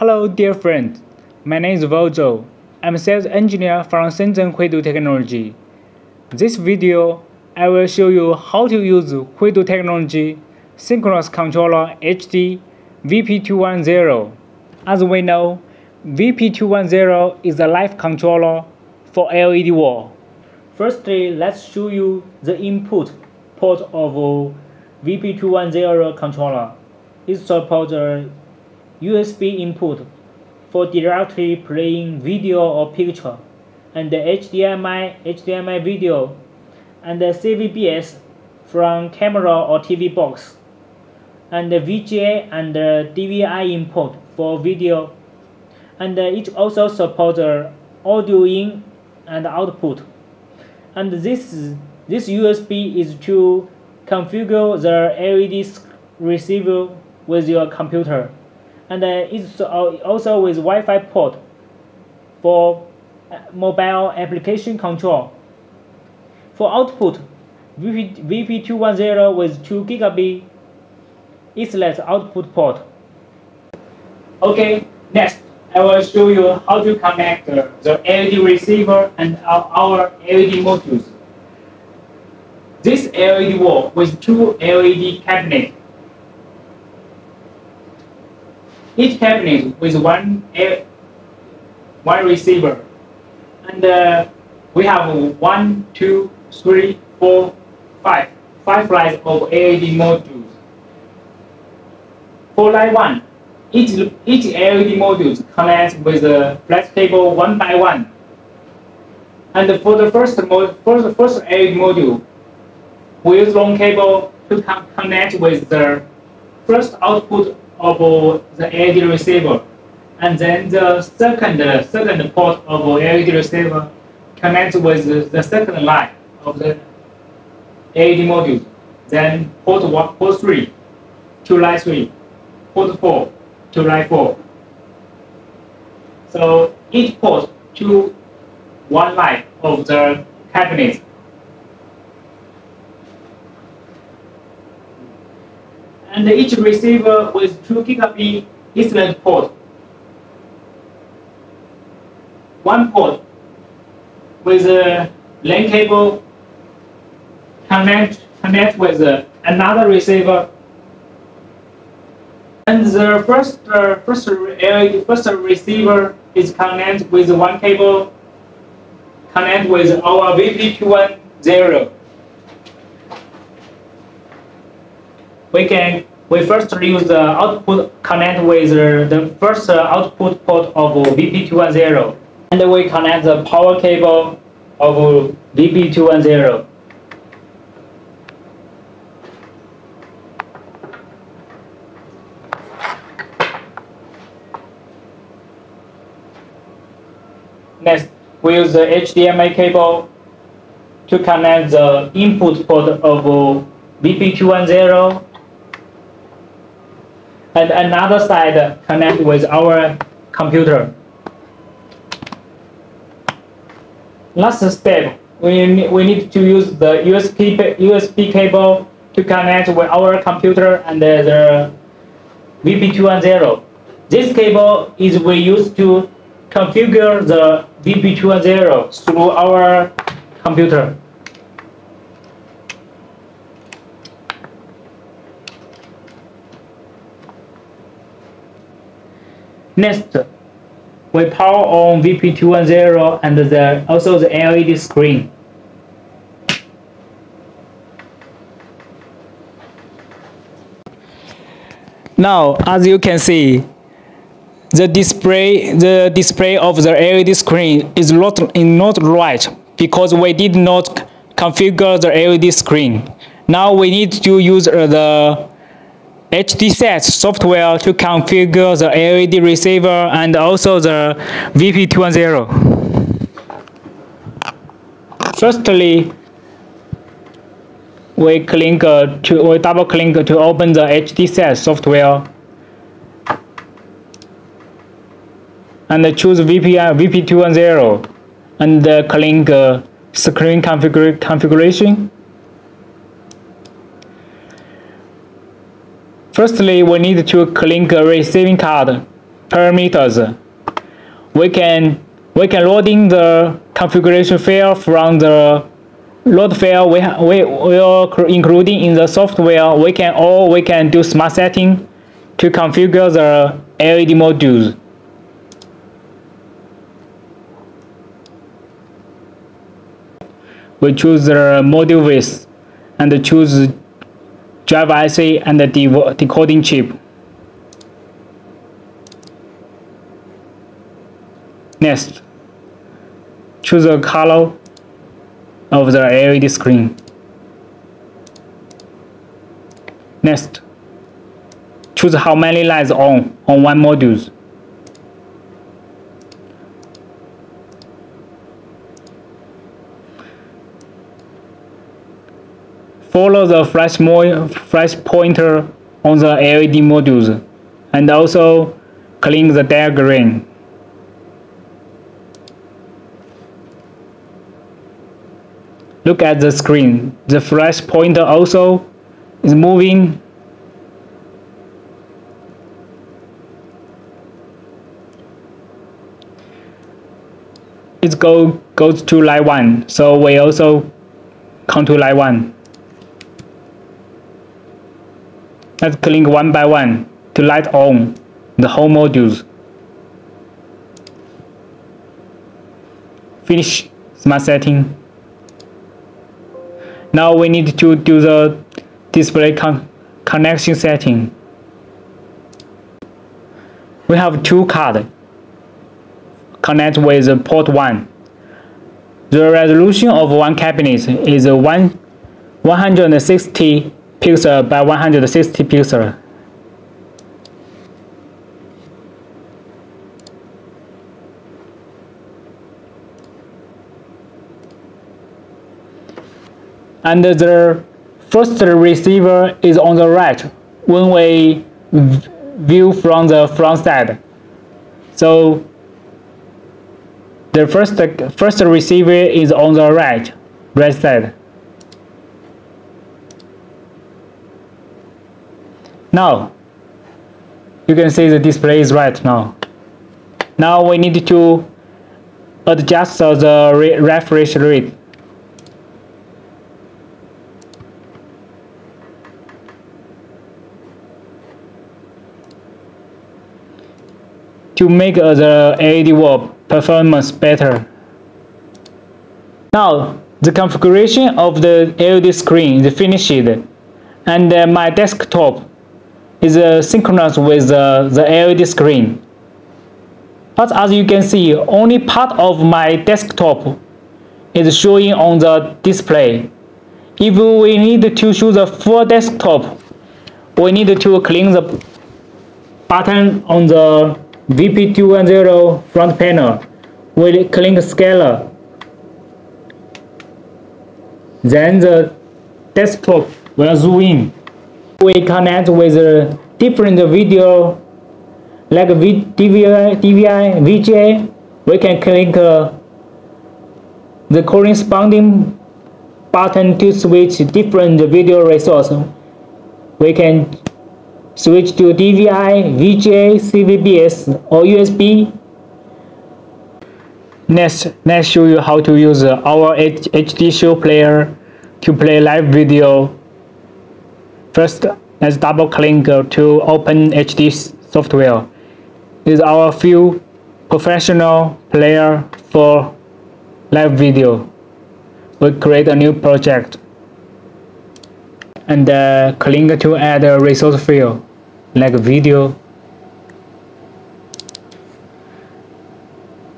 Hello dear friend, my name is Vojo. I'm a sales engineer from Shenzhen Huidu Technology. This video, I will show you how to use Huidu Technology synchronous controller HD-VP210. As we know, VP210 is a live controller for LED wall. Firstly, let's show you the input port of VP210 controller. It supports a USB input for directly playing video or picture, and the HDMI video, and the CVBS from camera or TV box, and the VGA and the DVI input for video, and it also supports audio in and output. And this USB is to configure the LED receiver with your computer, and it's also with Wi-Fi port for mobile application control. For output, VP210 with 2 gigabit Ethernet output port. Okay, next I will show you how to connect the LED receiver and our LED modules. This LED wall with 2 LED cabinets. Each cabinet with one receiver, and we have 1, 2, 3, 4, 5 lines of LED modules. For line 1, each LED module connects with a flat cable one by one. And for the first LED module, we use long cable to connect with the first output of the LED receiver, and then the second port of LED receiver connects with the second line of the LED module. Then port 1, port 3 to line 3, port 4 to line 4. So each port to one line of the cabinet. And each receiver with 2 gigabit Ethernet port. One port with a LAN cable connect with another receiver. And the first receiver is connected with one cable, connect with our VP210. We first use the output connect with the first output port of VP210, and we connect the power cable of VP210. Next, we use the HDMI cable to connect the input port of VP210. And another side connect with our computer. Last step, we need to use the USB cable to connect with our computer and the VP210. This cable is we use to configure the VP210 through our computer. Next, we power on VP210 and also the LED screen. Now, as you can see, the display of the LED screen is not right because we did not configure the LED screen. Now we need to use the HDShow software to configure the LED receiver and also the VP210. Firstly, we double click to open the HDShow software and choose VP210 and click screen configuration. Firstly, we need to click a receiving card parameters. We can load in the configuration file from the load file we are including in the software. We can do smart setting to configure the LED modules. We choose the module width and choose driver IC and the decoding chip. Next, choose the color of the LED screen. Next, choose how many lights on one module. Follow the flash pointer on the LED modules and also clean the diagram. Look at the screen. The flash pointer also is moving. It goes to light 1, so we also come to light 1. Let's click one by one to light on the whole modules. Finish smart setting. Now we need to do the display connection setting. We have two cards. Connect with port 1. The resolution of one cabinet is 160 pixel by 160 pixel. And the first receiver is on the right when we view from the front side. So the first receiver is on the right side. Now you can see the display is right now. Now we need to adjust the refresh rate. To make the LED wall performance better. Now the configuration of the LED screen is finished, and my desktop is synchronous with the LED screen. But as you can see, only part of my desktop is showing on the display. If we need to show the full desktop, we need to click the button on the VP210 front panel. We click scaler. Then the desktop will zoom in. We connect with different video like DVI, VGA. We can click the corresponding button to switch different video resource. We can switch to DVI, VGA, CVBS, or USB. Next, let's show you how to use our HDShow player to play live video. First, let's double click to open HD software. This is our few professional player for live video. We create a new project and click to add a resource field like video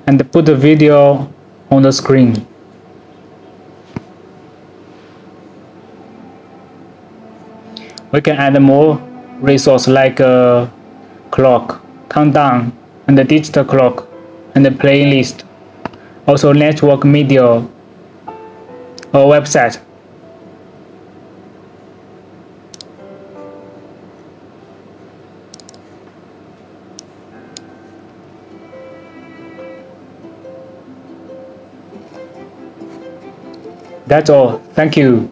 and put the video on the screen. We can add more resources like clock, countdown, and the digital clock, and the playlist. Also network media or website. That's all. Thank you.